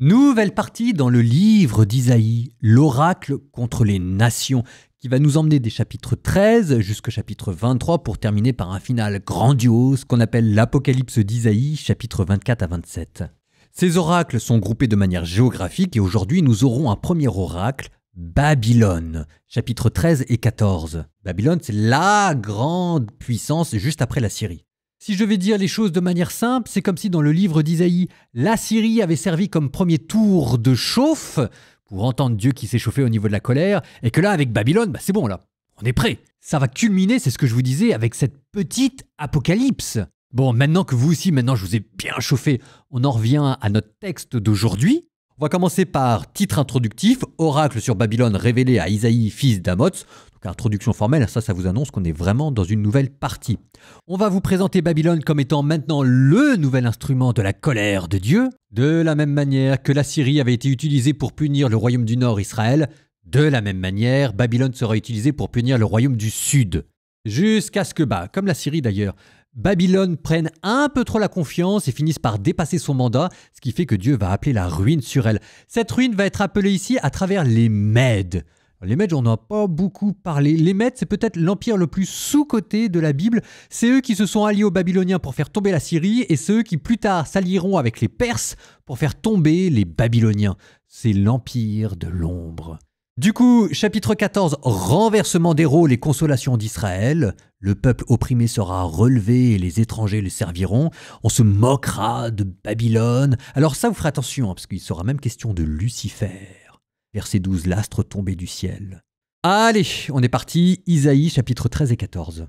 Nouvelle partie dans le livre d'Isaïe, l'oracle contre les nations, qui va nous emmener des chapitres 13 jusqu'au chapitre 23 pour terminer par un final grandiose qu'on appelle l'Apocalypse d'Isaïe, chapitres 24 à 27. Ces oracles sont groupés de manière géographique et aujourd'hui nous aurons un premier oracle, Babylone, chapitres 13 et 14. Babylone, c'est la grande puissance juste après la Syrie. Si je vais dire les choses de manière simple, c'est comme si dans le livre d'Isaïe, la Syrie avait servi comme premier tour de chauffe pour entendre Dieu qui s'est chauffé au niveau de la colère, et que là, avec Babylone, c'est bon là, on est prêt. Ça va culminer, c'est ce que je vous disais, avec cette petite apocalypse. Bon, maintenant que vous aussi, je vous ai bien chauffé, on en revient à notre texte d'aujourd'hui. On va commencer par titre introductif, oracle sur Babylone révélé à Isaïe, fils d'Amoz. Donc introduction formelle, ça vous annonce qu'on est vraiment dans une nouvelle partie. On va vous présenter Babylone comme étant maintenant le nouvel instrument de la colère de Dieu. De la même manière que la Syrie avait été utilisée pour punir le royaume du Nord, Israël, de la même manière, Babylone sera utilisée pour punir le royaume du Sud. Jusqu'à ce que, comme la Syrie d'ailleurs, Babylone prenne un peu trop la confiance et finisse par dépasser son mandat, ce qui fait que Dieu va appeler la ruine sur elle. Cette ruine va être appelée ici à travers les Mèdes. Les Mèdes, on n'en a pas beaucoup parlé. Les Mèdes, c'est peut-être l'empire le plus sous-coté de la Bible. C'est eux qui se sont alliés aux Babyloniens pour faire tomber la Syrie et c'est eux qui plus tard s'allieront avec les Perses pour faire tomber les Babyloniens. C'est l'empire de l'ombre. Du coup, chapitre 14, renversement des rôles et consolation d'Israël. Le peuple opprimé sera relevé et les étrangers le serviront. On se moquera de Babylone. Alors ça, vous ferez attention, parce qu'il sera même question de Lucifer. Verset 12, l'astre tombé du ciel. Allez, on est parti. Isaïe, chapitre 13 et 14.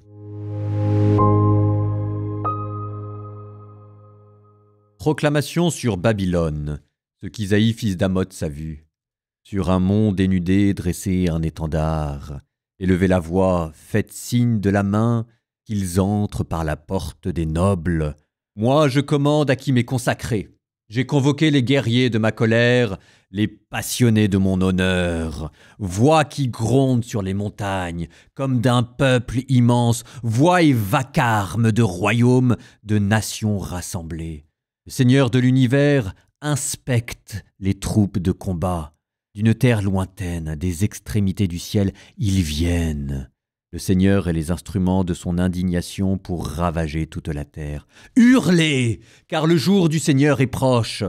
Proclamation sur Babylone, ce qu'Isaïe, fils d'Amoz, a vu. Sur un mont dénudé, dressez un étendard. Élevez la voix, faites signe de la main, qu'ils entrent par la porte des nobles. Moi, je commande à qui m'est consacré. J'ai convoqué les guerriers de ma colère, les passionnés de mon honneur. Voix qui gronde sur les montagnes, comme d'un peuple immense, voix et vacarme de royaumes, de nations rassemblées. Le Seigneur de l'univers inspecte les troupes de combat. D'une terre lointaine, des extrémités du ciel, ils viennent. Le Seigneur est les instruments de son indignation pour ravager toute la terre. Hurlez, car le jour du Seigneur est proche.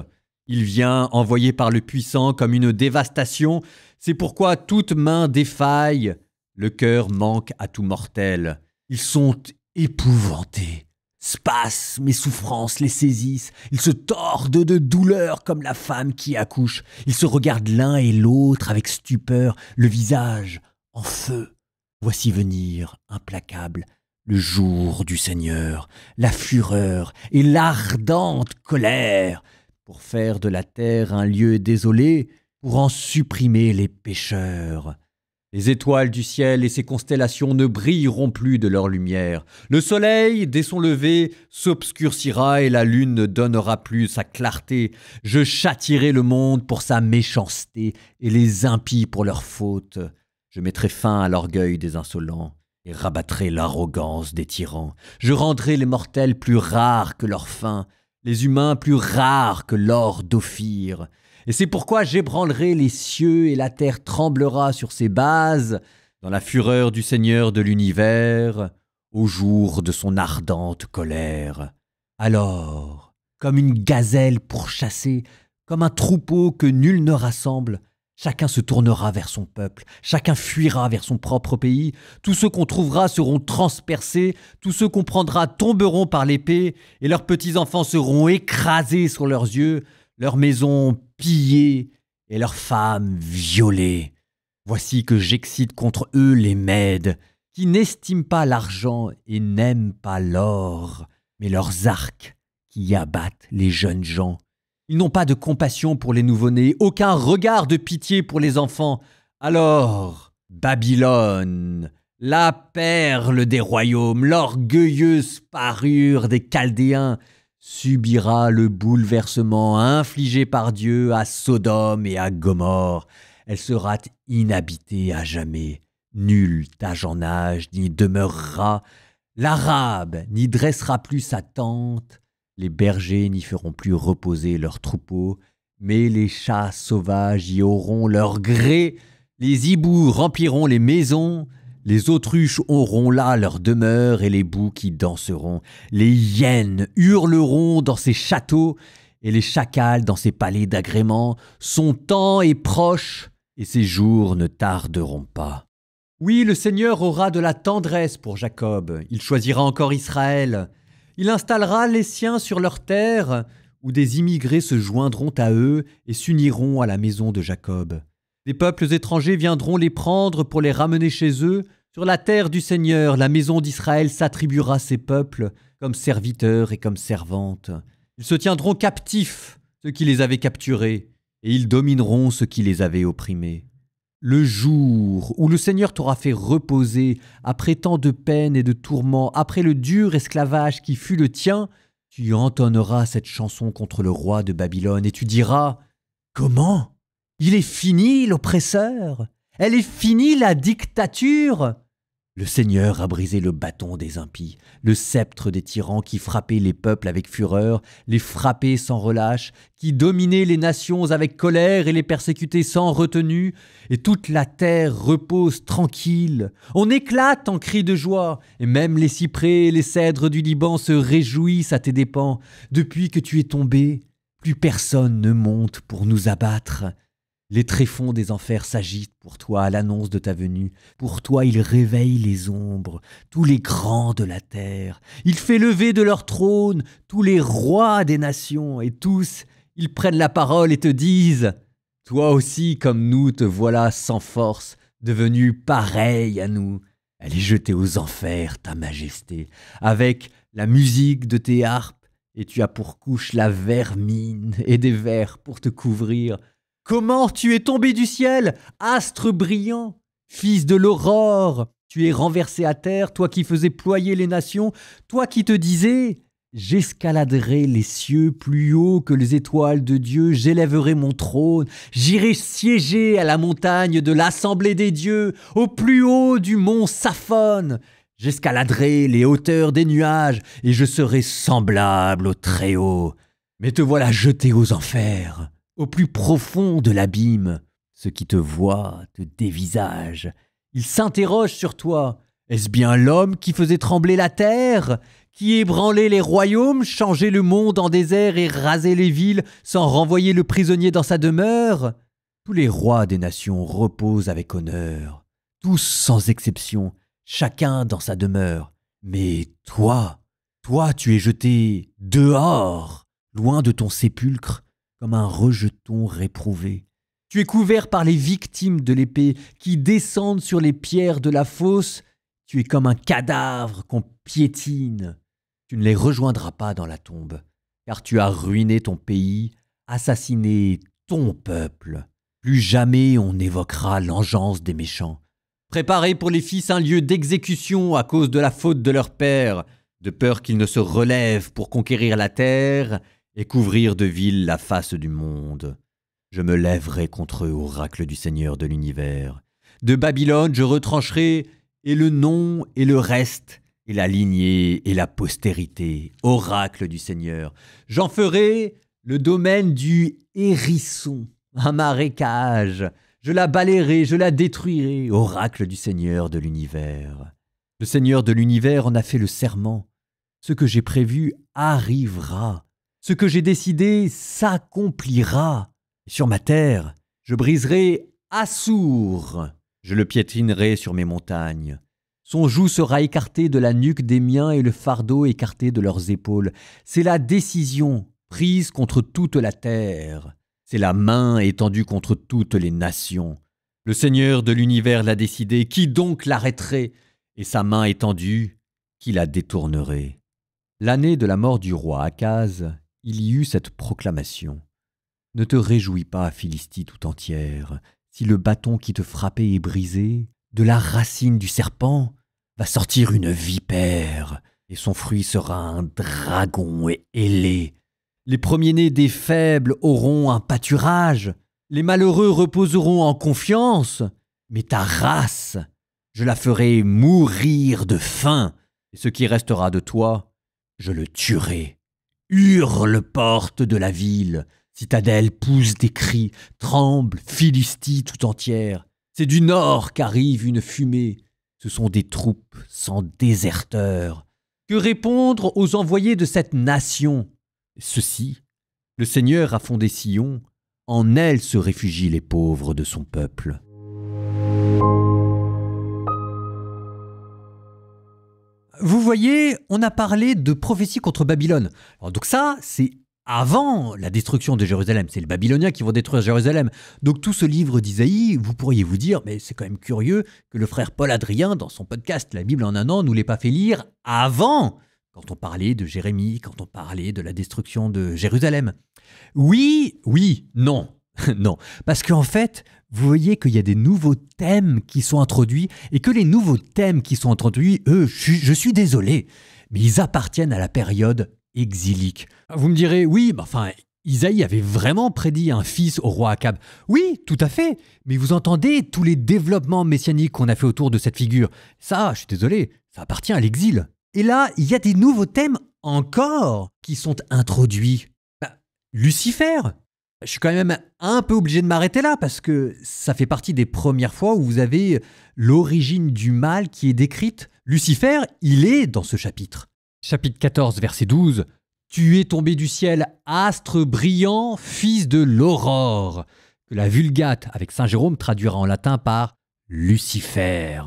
Il vient envoyé par le puissant comme une dévastation. C'est pourquoi toute main défaille. Le cœur manque à tout mortel. Ils sont épouvantés. Spasmes et souffrances les saisissent. Ils se tordent de douleur comme la femme qui accouche. Ils se regardent l'un et l'autre avec stupeur, le visage en feu. Voici venir, implacable, le jour du Seigneur, la fureur et l'ardente colère, pour faire de la terre un lieu désolé, pour en supprimer les pécheurs. Les étoiles du ciel et ses constellations ne brilleront plus de leur lumière. Le soleil, dès son lever, s'obscurcira et la lune ne donnera plus sa clarté. Je châtierai le monde pour sa méchanceté et les impies pour leurs fautes. Je mettrai fin à l'orgueil des insolents et rabattrai l'arrogance des tyrans. Je rendrai les mortels plus rares que leur faim, les humains plus rares que l'or d'Ophir. Et c'est pourquoi j'ébranlerai les cieux et la terre tremblera sur ses bases, dans la fureur du Seigneur de l'univers, au jour de son ardente colère. Alors, comme une gazelle pourchassée, comme un troupeau que nul ne rassemble, chacun se tournera vers son peuple, chacun fuira vers son propre pays, tous ceux qu'on trouvera seront transpercés, tous ceux qu'on prendra tomberont par l'épée, et leurs petits-enfants seront écrasés sur leurs yeux, leurs maisons pillées et leurs femmes violées. Voici que j'excite contre eux les Mèdes, qui n'estiment pas l'argent et n'aiment pas l'or, mais leurs arcs qui abattent les jeunes gens. Ils n'ont pas de compassion pour les nouveau-nés, aucun regard de pitié pour les enfants. Alors, Babylone, la perle des royaumes, l'orgueilleuse parure des Chaldéens, subira le bouleversement infligé par Dieu à Sodome et à Gomorrhe. Elle sera inhabitée à jamais. Nul âge en âge n'y demeurera. L'Arabe n'y dressera plus sa tente. Les bergers n'y feront plus reposer leurs troupeaux, Mais les chats sauvages y auront leur gré, les hiboux rempliront les maisons, les autruches auront là leur demeure et les boucs y danseront. Les hyènes hurleront dans ces châteaux et les chacals dans ces palais d'agrément. Son temps est proche et ses jours ne tarderont pas. Oui, le Seigneur aura de la tendresse pour Jacob. Il choisira encore Israël. Il installera les siens sur leur terre, où des immigrés se joindront à eux et s'uniront à la maison de Jacob. Des peuples étrangers viendront les prendre pour les ramener chez eux. Sur la terre du Seigneur, la maison d'Israël s'attribuera ses peuples comme serviteurs et comme servantes. Ils se tiendront captifs, ceux qui les avaient capturés, et ils domineront ceux qui les avaient opprimés. Le jour où le Seigneur t'aura fait reposer après tant de peines et de tourments, après le dur esclavage qui fut le tien, tu entonneras cette chanson contre le roi de Babylone et tu diras « Comment ? Il est fini l'oppresseur ? Elle est finie la dictature ?» Le Seigneur a brisé le bâton des impies, le sceptre des tyrans qui frappaient les peuples avec fureur, les frappaient sans relâche, qui dominaient les nations avec colère et les persécutaient sans retenue, et toute la terre repose tranquille. On éclate en cris de joie, et même les cyprès et les cèdres du Liban se réjouissent à tes dépens. Depuis que tu es tombé, plus personne ne monte pour nous abattre. Les tréfonds des enfers s'agitent pour toi à l'annonce de ta venue. Pour toi, il réveille les ombres, tous les grands de la terre. Il fait lever de leur trône tous les rois des nations. Et tous, ils prennent la parole et te disent « Toi aussi, comme nous, te voilà sans force, devenu pareil à nous. Elle est jetée aux enfers, ta majesté, avec la musique de tes harpes. Et tu as pour couche la vermine et des vers pour te couvrir. » Comment tu es tombé du ciel, astre brillant, fils de l'aurore? Tu es renversé à terre, toi qui faisais ployer les nations, toi qui te disais « J'escaladerai les cieux plus haut que les étoiles de Dieu, j'élèverai mon trône, j'irai siéger à la montagne de l'assemblée des dieux, au plus haut du mont Saphon. J'escaladerai les hauteurs des nuages et je serai semblable au Très-Haut. Mais te voilà jeté aux enfers. » Au plus profond de l'abîme, ceux qui te voient te dévisagent. Ils s'interrogent sur toi. Est-ce bien l'homme qui faisait trembler la terre, qui ébranlait les royaumes, changeait le monde en désert et rasait les villes sans renvoyer le prisonnier dans sa demeure? Tous les rois des nations reposent avec honneur, tous sans exception, chacun dans sa demeure. Mais toi, tu es jeté dehors, loin de ton sépulcre, comme un rejeton réprouvé. Tu es couvert par les victimes de l'épée qui descendent sur les pierres de la fosse. Tu es comme un cadavre qu'on piétine. Tu ne les rejoindras pas dans la tombe, car tu as ruiné ton pays, assassiné ton peuple. Plus jamais on n'évoquera l'engeance des méchants. Préparez pour les fils un lieu d'exécution à cause de la faute de leur père, de peur qu'ils ne se relèvent pour conquérir la terre et couvrir de villes la face du monde. Je me lèverai contre eux, oracle du Seigneur de l'univers. De Babylone, je retrancherai et le nom et le reste, et la lignée et la postérité, oracle du Seigneur. J'en ferai le domaine du hérisson, un marécage. Je la balayerai, je la détruirai, oracle du Seigneur de l'univers. Le Seigneur de l'univers en a fait le serment. Ce que j'ai prévu arrivera. Ce que j'ai décidé s'accomplira. Sur ma terre, je briserai Assour. Je le piétinerai sur mes montagnes. Son joug sera écarté de la nuque des miens et le fardeau écarté de leurs épaules. C'est la décision prise contre toute la terre. C'est la main étendue contre toutes les nations. Le Seigneur de l'univers l'a décidé. Qui donc l'arrêterait? Et sa main étendue, qui la détournerait? L'année de la mort du roi Akaz, il y eut cette proclamation. Ne te réjouis pas, Philistie tout entière, si le bâton qui te frappait est brisé, de la racine du serpent va sortir une vipère, et son fruit sera un dragon ailé. Les premiers-nés des faibles auront un pâturage, les malheureux reposeront en confiance, mais ta race, je la ferai mourir de faim, et ce qui restera de toi, je le tuerai. Hurle, porte de la ville, Citadelle pousse des cris, tremble Philistie tout entière. C'est du nord qu'arrive une fumée. Ce sont des troupes sans déserteurs. Que répondre aux envoyés de cette nation? Ceci, le Seigneur a fondé Sion, en elle se réfugient les pauvres de son peuple. Vous voyez, on a parlé de prophétie contre Babylone. Alors donc ça, c'est avant la destruction de Jérusalem. C'est les Babyloniens qui vont détruire Jérusalem. Donc tout ce livre d'Isaïe, vous pourriez vous dire, mais c'est quand même curieux que le frère Paul Adrien, dans son podcast La Bible en un an, nous l'ait pas fait lire avant, quand on parlait de Jérémie, quand on parlait de la destruction de Jérusalem. Oui, non. Non, parce qu'en fait, vous voyez qu'il y a des nouveaux thèmes qui sont introduits et que les nouveaux thèmes qui sont introduits, eux, je suis désolé, mais ils appartiennent à la période exilique. Vous me direz, oui, Isaïe avait vraiment prédit un fils au roi Akab. Oui, tout à fait, mais vous entendez tous les développements messianiques qu'on a fait autour de cette figure. Ça, je suis désolé, ça appartient à l'exil. Et là, il y a des nouveaux thèmes encore qui sont introduits. Lucifer. Je suis quand même un peu obligé de m'arrêter là parce que ça fait partie des premières fois où vous avez l'origine du mal qui est décrite. Lucifer, il est dans ce chapitre. Chapitre 14, verset 12. « Tu es tombé du ciel, astre brillant, fils de l'aurore », que la Vulgate avec Saint Jérôme traduira en latin par « Lucifer ».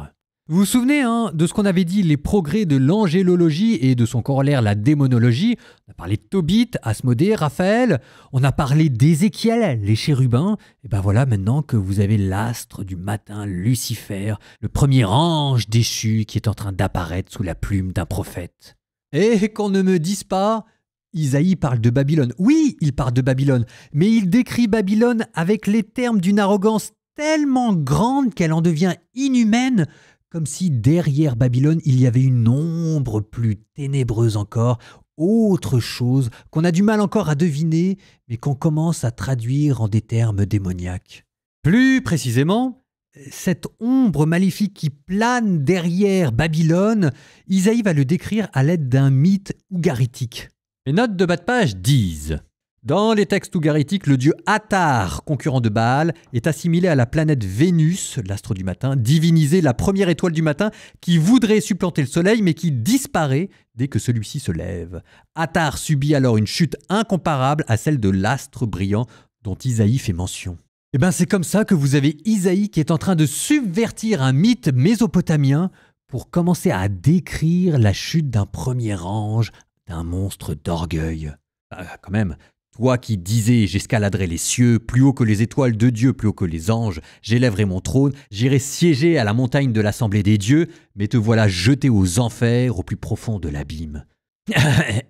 Vous vous souvenez de ce qu'on avait dit, les progrès de l'angélologie et de son corollaire, la démonologie. On a parlé de Tobit, Asmodée, Raphaël. On a parlé d'Ézéchiel, les chérubins. Et ben voilà maintenant que vous avez l'astre du matin, Lucifer, le premier ange déchu qui est en train d'apparaître sous la plume d'un prophète. Et qu'on ne me dise pas, Isaïe parle de Babylone. Oui, il parle de Babylone, mais il décrit Babylone avec les termes d'une arrogance tellement grande qu'elle en devient inhumaine, comme si derrière Babylone, il y avait une ombre plus ténébreuse encore, autre chose qu'on a du mal encore à deviner, mais qu'on commence à traduire en des termes démoniaques. Plus précisément, cette ombre maléfique qui plane derrière Babylone, Isaïe va le décrire à l'aide d'un mythe ougaritique. Les notes de bas de page disent: dans les textes ougaritiques, le dieu Attar, concurrent de Baal, est assimilé à la planète Vénus, l'astre du matin, divinisée, la première étoile du matin, qui voudrait supplanter le soleil, mais qui disparaît dès que celui-ci se lève. Attar subit alors une chute incomparable à celle de l'astre brillant dont Isaïe fait mention. Et bien c'est comme ça que vous avez Isaïe qui est en train de subvertir un mythe mésopotamien pour commencer à décrire la chute d'un premier ange, d'un monstre d'orgueil. Quand même, toi qui disais « j'escaladerai les cieux, plus haut que les étoiles de Dieu, plus haut que les anges, j'élèverai mon trône, j'irai siéger à la montagne de l'assemblée des dieux, mais te voilà jeté aux enfers, au plus profond de l'abîme. »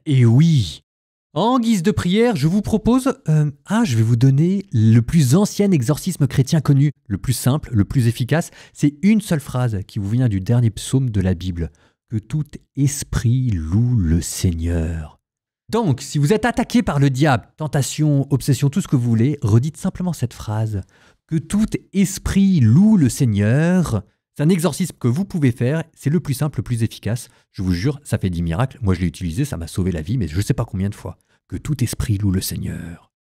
Et oui, en guise de prière, je vous propose, je vais vous donner le plus ancien exorcisme chrétien connu, le plus simple, le plus efficace. C'est une seule phrase qui vous vient du dernier psaume de la Bible. « Que tout esprit loue le Seigneur. » Donc, si vous êtes attaqué par le diable, tentation, obsession, tout ce que vous voulez, redites simplement cette phrase. Que tout esprit loue le Seigneur. C'est un exorcisme que vous pouvez faire, c'est le plus simple, le plus efficace. Je vous jure, ça fait 10 miracles. Moi, je l'ai utilisé, ça m'a sauvé la vie, mais je ne sais pas combien de fois. Que tout esprit loue le Seigneur.